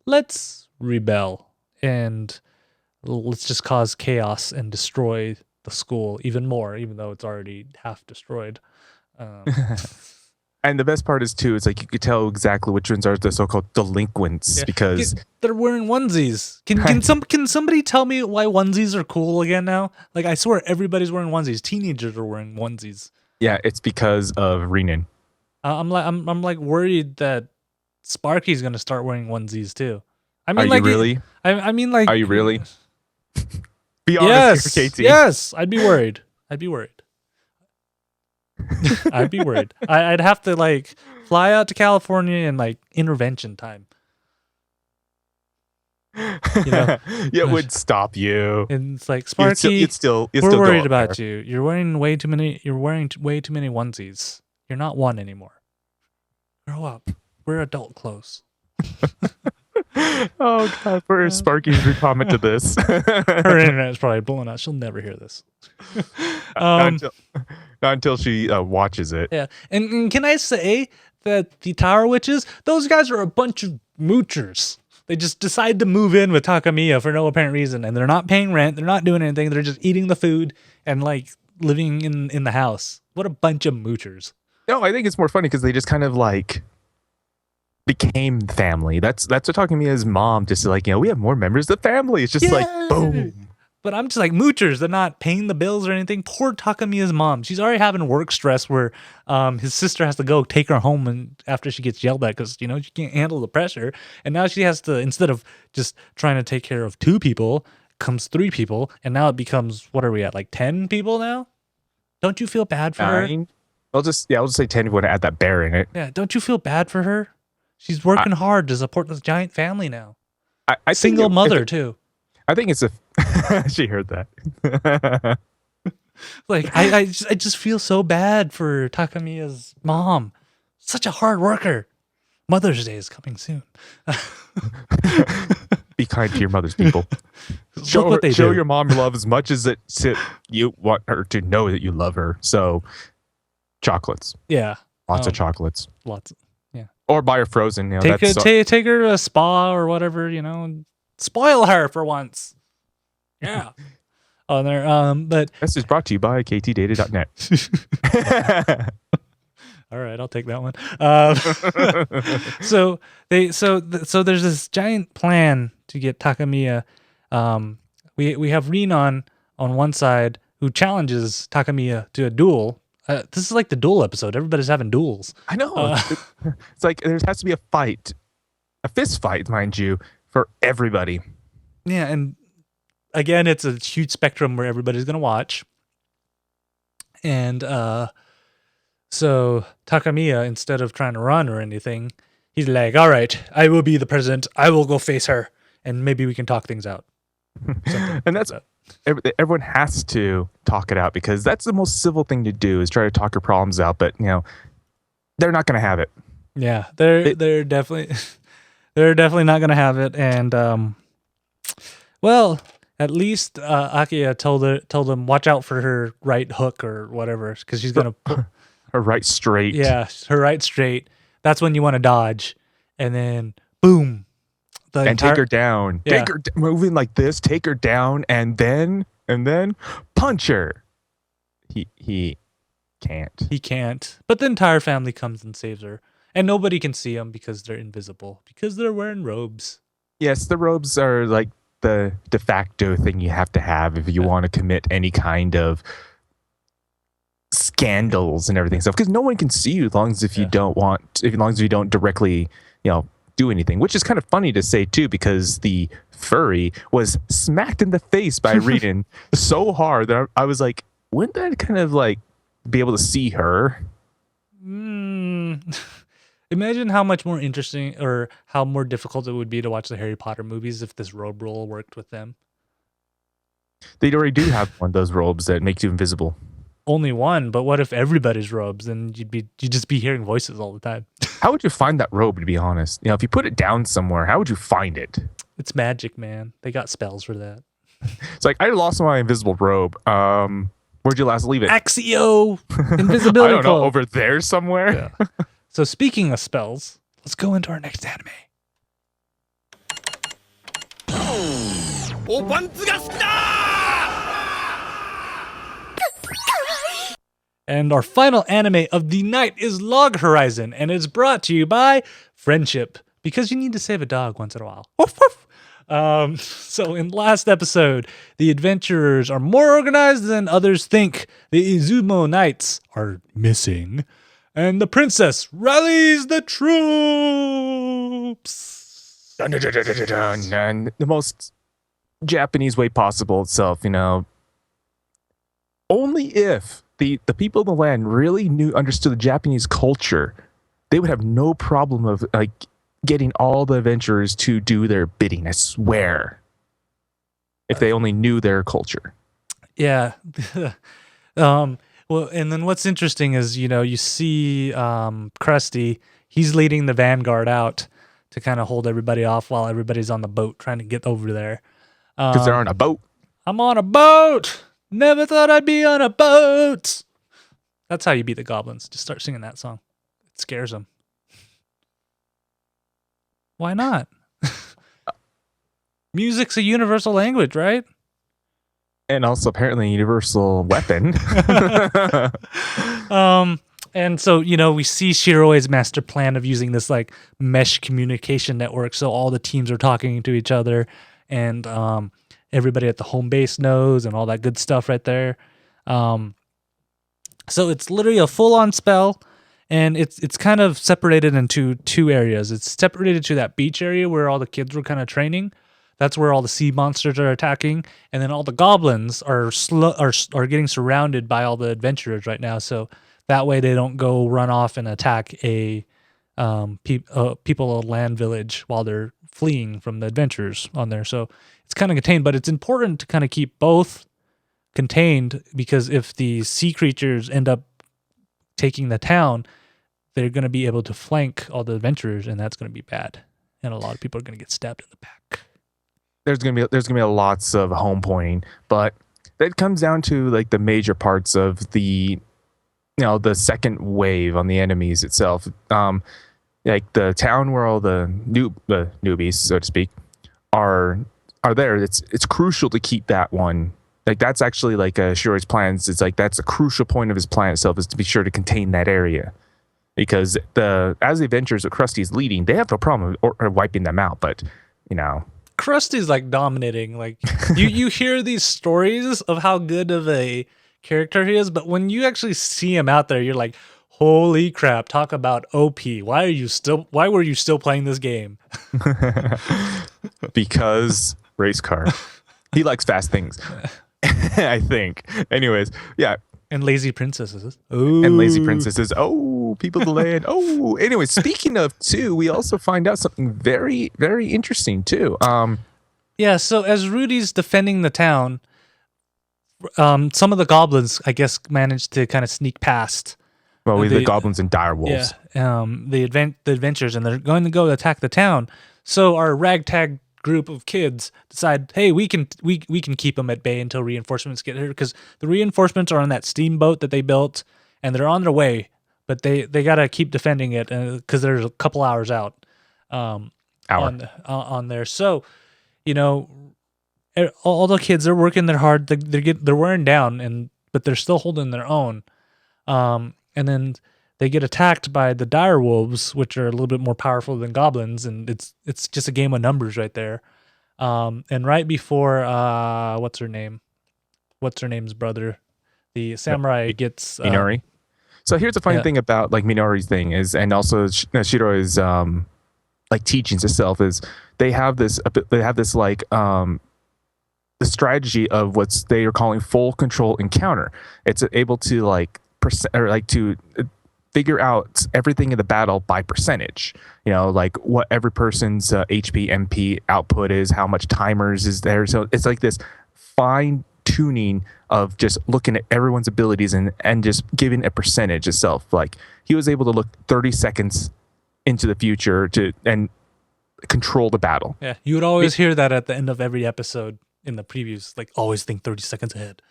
let's rebel. And let's just cause chaos and destroy the school even more, even though it's already half destroyed. And the best part is too, it's like you could tell exactly which ones are the so-called delinquents because they're wearing onesies. Can somebody tell me why onesies are cool again now? Like I swear everybody's wearing onesies. Teenagers are wearing onesies. Yeah, it's because of Renan. I'm like worried that Sparky's gonna start wearing onesies too. I mean, are you really? I mean, like, are you really? Be honest here, Katie. Yes, I'd be worried. I'd be worried. I'd have to fly out to California in intervention time. It would stop you. And it's like, Sparky, you'd still we're worried about you. You're wearing way too many onesies. You're not one anymore. Grow up. Wear adult clothes. Oh God, where's Sparky's comment to this? Her internet is probably blown out. She'll never hear this. Not until she watches it. Yeah, and can I say that the Tower Witches, those guys are a bunch of moochers. They just decide to move in with Takemiya for no apparent reason, and they're not paying rent. They're not doing anything. They're just eating the food and living in the house. What a bunch of moochers. No, I think it's more funny because they just kind of became family. That's what Takemiya's mom just we have more members of the family. It's just boom. But I'm just moochers. They're not paying the bills or anything. Poor Takemiya's mom. She's already having work stress where his sister has to go take her home and after she gets yelled at because she can't handle the pressure. And now she has to, instead of just trying to take care of 2 people, comes 3 people, and now it becomes, what are we at, 10 people now? Don't you feel bad for her? I'll just say 10 if you want to add that bear in it. Yeah, don't you feel bad for her? She's working hard to support this giant family now. I Single think mother too. I think it's a. She heard that. Like I just feel so bad for Takamiya's mom. Such a hard worker. Mother's Day is coming soon. Be kind to your mother's people. Look what they show do. your mom love as much as you want her to know that you love her. So, chocolates, Yeah, lots of chocolates, lots. Yeah, or buy her frozen. You know, take that's take her to a spa or whatever. You know, and spoil her for once. Yeah. Oh, there. But this is brought to you by Ktdata.net. all right, I'll take that one. So there's this giant plan to get Takamiya. We have Rinon on one side who challenges Takamiya to a duel. This is like the duel episode. Everybody's having duels. I know. It's like there has to be a fight, a fist fight, mind you, for everybody. Yeah, and again, it's a huge spectrum where everybody's gonna watch. And so Takamiya, instead of trying to run or anything, he's like, "All right, I will be the president. I will go face her, and maybe we can talk things out." And that's everyone has to talk it out because that's the most civil thing to do is try to talk your problems out. But you know, they're not going to have it. Yeah, they're definitely not gonna have it. And well, at least Akiya told him watch out for her right hook or whatever because she's gonna put Her right straight. yeah her right straight. That's when you want to dodge, and then boom, Take her down. Yeah. Take her moving like this. Take her down, and then punch her. He can't. He can't. But the entire family comes and saves her, and nobody can see them because they're invisible because they're wearing robes. Yes, the robes are like the de facto thing you have to have if you want to commit any kind of scandals and everything stuff because no one can see you as long as if you don't directly do anything, which is kind of funny to say too because the furry was smacked in the face by Reedon so hard that I was like, wouldn't that kind of like be able to see her? Imagine how much more interesting or how more difficult it would be to watch the Harry Potter movies if this robe rule worked with them. They already do have one of those robes that make you invisible. Only one, but what if everybody's robes? Then you'd just be hearing voices all the time. How would you find that robe, to be honest? If you put it down somewhere, how would you find it? It's magic, man. They got spells for that. It's like, I lost my invisible robe. Where'd you last leave it? Axio! Invisibility I don't know, cloak. over there somewhere? Yeah. So speaking of spells, let's go into our next anime. And our final anime of the night is Log Horizon, and it's brought to you by Friendship, because you need to save a dog once in a while. Woof, woof. So in last episode, the adventurers are more organized than others think. The Izumo Knights are missing, and the princess rallies the troops. Dun, dun, dun, dun, dun, dun, dun. The most Japanese way possible itself, Only if the people in the land really understood the Japanese culture, they would have no problem of like getting all the adventurers to do their bidding. I swear, if they only knew their culture. Yeah. Well, and then what's interesting is you see Krusty. He's leading the vanguard out to kind of hold everybody off while everybody's on the boat trying to get over there. Because they're on a boat. I'm on a boat. Never thought I'd be on a boat. That's how you beat the goblins. Just start singing that song. It scares them. Why not? Music's a universal language, right? And also apparently a universal weapon. And so, we see Shiroe's master plan of using this like mesh communication network. So all the teams are talking to each other, and everybody at the home base knows, and all that good stuff right there. So it's literally a full-on spell, and it's kind of separated into two areas. It's separated to that beach area where all the kids were kind of training. That's where all the sea monsters are attacking, and then all the goblins are getting surrounded by all the adventurers right now. So that way they don't go run off and attack a people of Land Village while they're fleeing from the adventures on there. So it's kind of contained, but it's important to kind of keep both contained, because if the sea creatures end up taking the town, they're going to be able to flank all the adventurers, and that's going to be bad. And a lot of people are going to get stabbed in the back. There's gonna be lots of home pointing, but that comes down to like the major parts of the the second wave on the enemies itself. Like the town where all the newbies, so to speak, are there. It's crucial to keep that one. Like that's actually like Shiroe's plans. It's like that's a crucial point of his plan itself, is to be sure to contain that area, because as the adventures that Krusty's leading, they have no problem or wiping them out. But Krusty's like dominating. Like you hear these stories of how good of a character he is, but when you actually see him out there, you're like, holy crap, talk about OP. Why were you still playing this game? Because race car. He likes fast things. I think. Anyways, yeah. And lazy princesses. Ooh. And lazy princesses. Oh, people of the land. Oh, anyway, speaking of too, we also find out something very, very interesting too. Yeah, so as Rudy's defending the town, some of the goblins, I guess, managed to kind of sneak past. Well, the goblins and dire wolves. Yeah, the adventures, and they're going to go attack the town. So our ragtag group of kids decide, hey, we can keep them at bay until reinforcements get here, because the reinforcements are on that steamboat that they built, and they're on their way, but they got to keep defending it because there's a couple hours out on there. So, all the kids, they're working their hard. They're wearing down, but they're still holding their own. And then they get attacked by the dire wolves, which are a little bit more powerful than goblins, and it's just a game of numbers right there. And right before what's her name's brother, the samurai gets Minori. So here's the funny thing about like Minori's thing is, and also Shiroe's like teachings itself, is they have this like the strategy of what they are calling full control encounter. It's able to to figure out everything in the battle by percentage. Like what every person's HP, MP output is, how much timers is there. So it's like this fine tuning of just looking at everyone's abilities and just giving a percentage itself. Like he was able to look 30 seconds into the future and control the battle. Yeah, you would always hear that at the end of every episode in the previews, like always think 30 seconds ahead.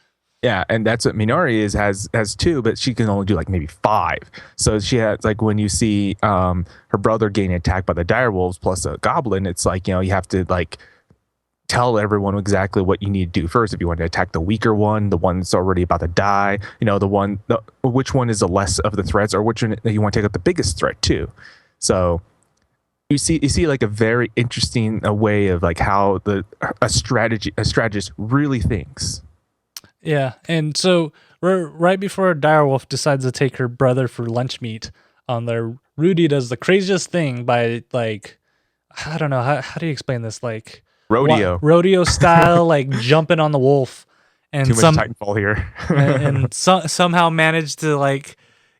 Yeah, and that's what Minori has too, but she can only do like maybe 5. So she has, like, when you see her brother getting attacked by the dire wolves plus a goblin, it's like, you have to like tell everyone exactly what you need to do first. If you want to attack the weaker one, the one that's already about to die, which one is the less of the threats, or which one you want to take out the biggest threat too. So you see like a very interesting way of like how a strategist really thinks. Yeah, and so right before Direwolf decides to take her brother for lunch meat on there, Rudy does the craziest thing by, like, I don't know, how do you explain this? Like rodeo style, like jumping on the wolf, and too much Titanfall here, and somehow managed to like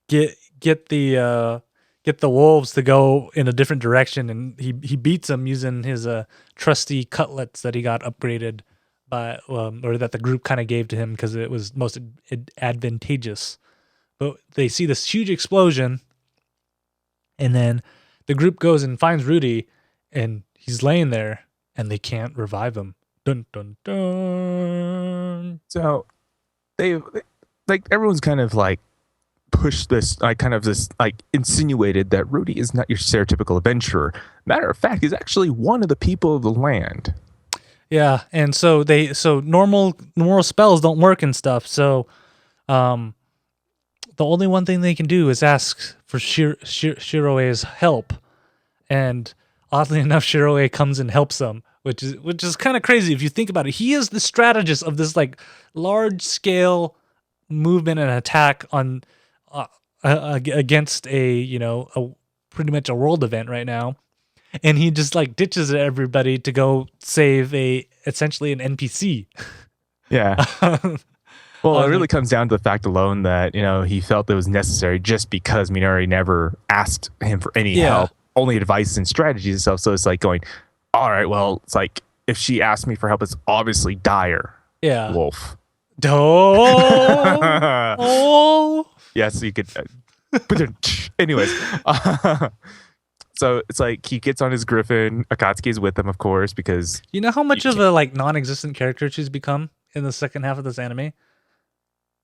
get the wolves to go in a different direction, and he beats them using his trusty cutlets that he got upgraded by, or that the group kind of gave to him because it was most advantageous. But they see this huge explosion, and then the group goes and finds Rudy, and he's laying there, and they can't revive him. Dun dun dun. So they like, everyone's kind of like pushed this, insinuated that Rudy is not your stereotypical adventurer. Matter of fact, he's actually one of the people of the land. Yeah, and so normal spells don't work and stuff. So, the only one thing they can do is ask for Shiroe's help, and oddly enough, Shiroe comes and helps them, which is kind of crazy if you think about it. He is the strategist of this like large scale movement and attack on against a pretty much a world event right now. And he just like ditches everybody to go save essentially an NPC. Yeah. Well, it on really comes down to the fact alone that, he felt it was necessary just because Minari never asked him for any help, only advice and strategies and stuff. So it's like going, all right, well, it's like if she asked me for help, it's obviously dire. Yeah. Wolf. Oh. Oh. Yes, you could. Anyways. So it's like he gets on his griffin. Akatsuki is with him, of course, because You know how much of a like non-existent character she's become in the second half of this anime?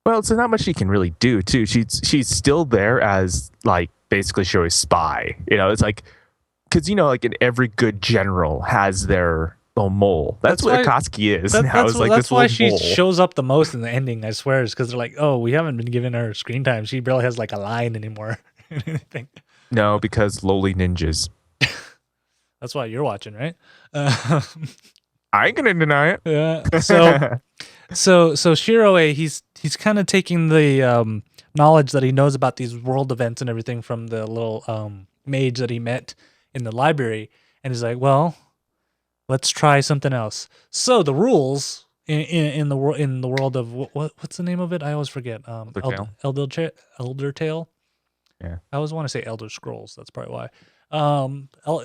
well, so not much she can really do too. She's still there as like basically Shiroe's spy. It's like because like in every good general has their little mole. That's what Akatsuki is. That's why she shows up the most in the ending. I swear, is because they're like, oh, we haven't been giving her screen time. She barely has like a line anymore. Anything. No, because lowly ninjas. That's why you're watching, right? I ain't gonna deny it. Yeah. So Shiroe, he's kind of taking the knowledge that he knows about these world events and everything from the little mage that he met in the library, and he's like, well, let's try something else. So the rules in the world of what's the name of it? I always forget. Elder Tale. Yeah. I always want to say Elder Scrolls. That's probably why.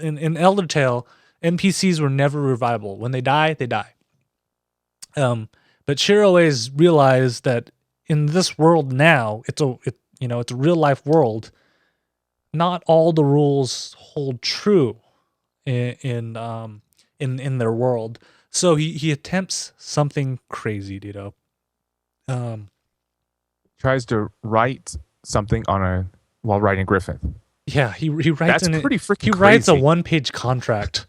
In Elder Tale, NPCs were never revivable. When they die, they die. But Shiroe's realized that in this world now, it's a real life world. Not all the rules hold true in their world. So he attempts something crazy, Dito. Tries to write something while writing Griffin. Yeah, he writes. That's pretty freaking. He writes a 1-page contract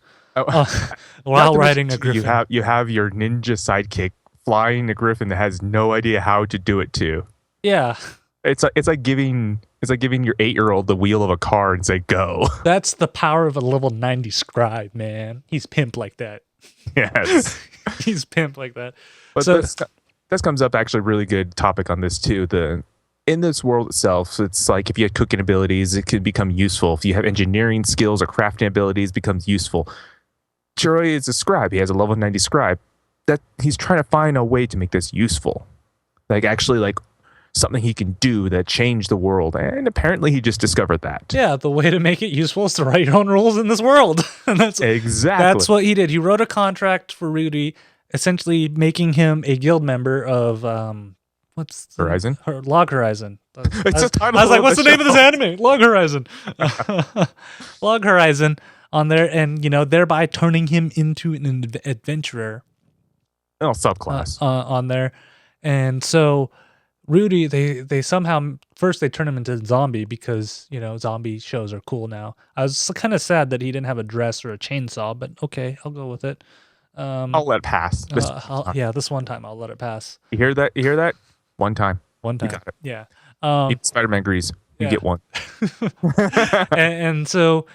while writing a Griffin. You have your ninja sidekick flying a Griffin that has no idea how to do it too. Yeah, it's like giving your 8-year-old the wheel of a car and say go. That's the power of a level 90 scribe, man. He's pimp like that. Yes, he's pimp like that. But so this comes up actually a really good topic on this too. In this world itself, it's like if you have cooking abilities, it could become useful. If you have engineering skills or crafting abilities, it becomes useful. Shiroe is a scribe. He has a level 90 scribe. That he's trying to find a way to make this useful. Like actually like something he can do that change the world. And apparently he just discovered that. Yeah, the way to make it useful is to write your own rules in this world. And that's what he did. He wrote a contract for Rudy, essentially making him a guild member of Horizon? Log Horizon. It's the title. I was like, what's the name of this anime? Log Horizon. Log Horizon on there, and thereby turning him into an adventurer. Oh, subclass on there. And so Rudy, they somehow first they turn him into zombie because zombie shows are cool now. I was kind of sad that he didn't have a dress or a chainsaw, but okay, I'll go with it. I'll let it pass. This one time I'll let it pass. You hear that? One time. You got it. Yeah. Spider-Man agrees. You get one. and so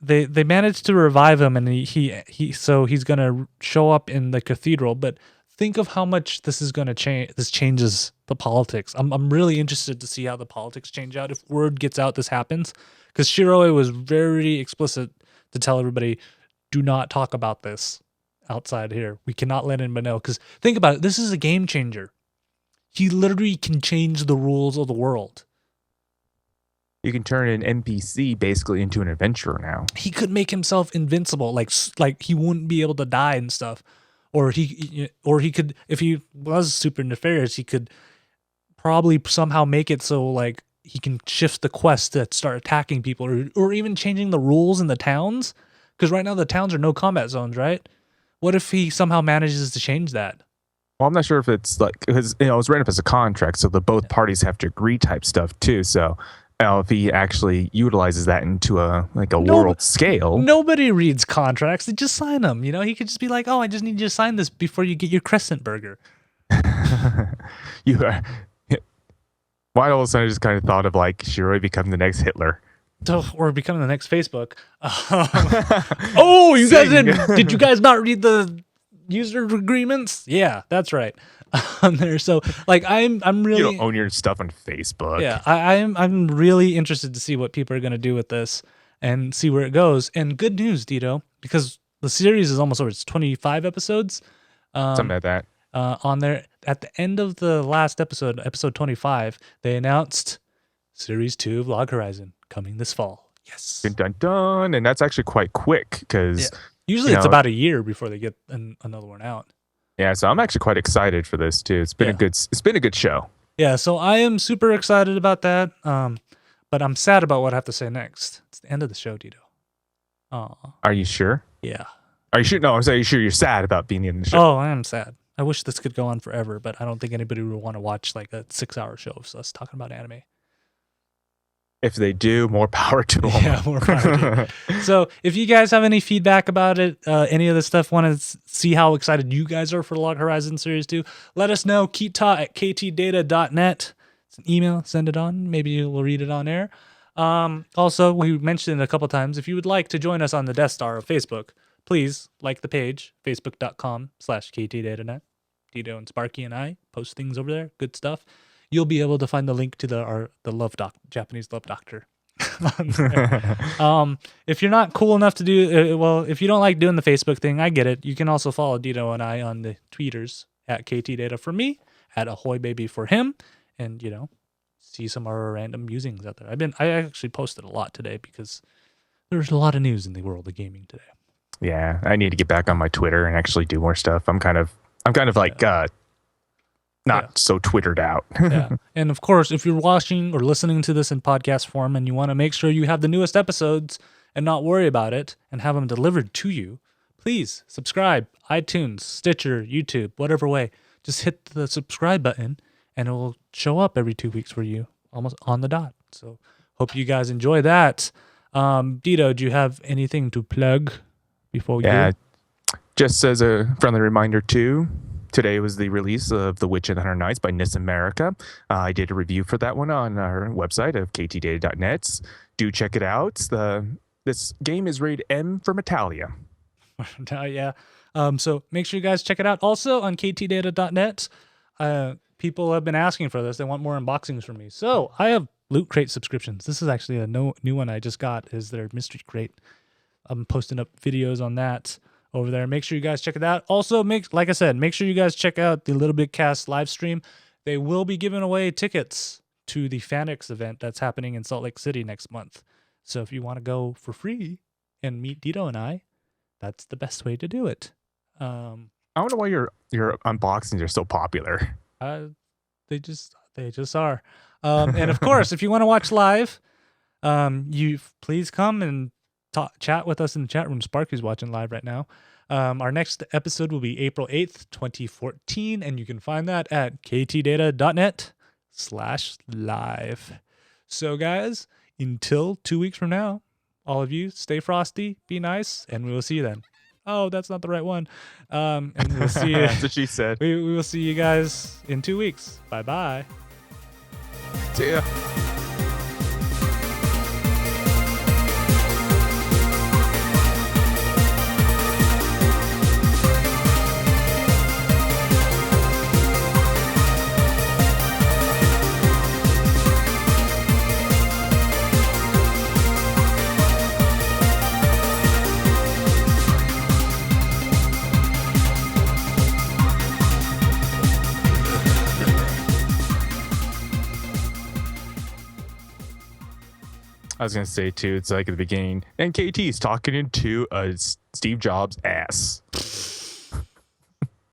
they managed to revive him, and he's gonna show up in the cathedral. But think of how much this is gonna change. This changes the politics. I'm really interested to see how the politics change out if word gets out this happens, because Shiroe was very explicit to tell everybody, do not talk about this outside here. We cannot let anybody know, because think about it. This is a game changer. He literally can change the rules of the world. You can turn an NPC basically into an adventurer now. He could make himself invincible, like he wouldn't be able to die and stuff, or he could, if he was super nefarious, he could probably somehow make it so like he can shift the quest to start attacking people, or even changing the rules in the towns, because right now the towns are no combat zones, right? What if he somehow manages to change that? Well, I'm not sure if it's like, because it's written up as a contract, so both parties have to agree type stuff too. So if he actually utilizes that into a world scale, nobody reads contracts; they just sign them. He could just be like, "Oh, I just need you to sign this before you get your crescent burger." Why all of a sudden I just kind of thought of like Shiroe becoming the next Hitler. Or becoming the next Facebook. Oh, you guys did you guys not read the user agreements? Yeah, that's right. On there, so like I'm really, you don't own your stuff on Facebook. Yeah, I'm really interested to see what people are gonna do with this and see where it goes. And good news, Dito, because the series is almost over. It's 25 episodes. Something like that. on there at the end of the last episode, episode 25, they announced Series 2 of Log Horizon coming this fall. Yes. Dun, dun, dun. And that's actually quite quick because usually it's about a year before they get another one out. Yeah, so I'm actually quite excited for this too. It's been a good show. Yeah, so I am super excited about that. But I'm sad about what I have to say next. It's the end of the show, Dito. Are you sure? Yeah. Are you sure? No, are you sure you're sad about being in the show? Oh, I am sad. I wish this could go on forever, but I don't think anybody would want to watch like a 6-hour show of us talking about anime. If they do, more power to them. Yeah, more power to them. So if you guys have any feedback about it, any of this stuff, want to see how excited you guys are for Log Horizon Series 2, let us know. Ktdata@ktdata.net. It's an email. Send it on. Maybe we'll read it on air. Also, we mentioned it a couple times. If you would like to join us on the Death Star of Facebook, please like the page, facebook.com/ktdatanet. Dito and Sparky and I post things over there. Good stuff. You'll be able to find the link to the Japanese Love Doctor. If you're not cool enough to do, if you don't like doing the Facebook thing, I get it. You can also follow Dito and I on the tweeters at KTData for me, at Ahoy Baby for him, and see some of our random musings out there. I actually posted a lot today because there's a lot of news in the world of gaming today. Yeah, I need to get back on my Twitter and actually do more stuff. I'm kind of like not so Twittered out. Yeah. And of course, if you're watching or listening to this in podcast form and you want to make sure you have the newest episodes and not worry about it and have them delivered to you, please subscribe. iTunes, Stitcher, YouTube, whatever way. Just hit the subscribe button and it will show up every 2 weeks for you, almost on the dot. So hope you guys enjoy that. Dito, do you have anything to plug before we go? Just as a friendly reminder too, today was the release of The Witch and the Hundred Knights by NIS America. I did a review for that one on our website of ktdata.net. Do check it out. This game is rated M for Metalia. Yeah. So make sure you guys check it out. Also on ktdata.net, people have been asking for this. They want more unboxings from me. So I have Loot Crate subscriptions. This is actually a new one I just got, is their Mystery Crate. I'm posting up videos on that over there. Make sure you guys check it out. Also, like I said, make sure you guys check out the Little Big Cast live stream. They will be giving away tickets to the Fanix event that's happening in Salt Lake City next month. So if you want to go for free and meet Dito and I, that's the best way to do it. I wonder why your unboxings are so popular. They just are. And of course, if you want to watch live, you please come and chat with us in the chat room. Sparky's watching live right now. Our next episode will be April 8th, 2014, and you can find that at ktdata.net/live. So guys, until 2 weeks from now, all of you stay frosty, be nice, and we will see you then. Oh, that's not the right one. And we'll see you. That's what she said. We will see you guys in 2 weeks. Bye-bye. See ya. I was going to say, too, it's like at the beginning, and KT's talking into a Steve Jobs ass.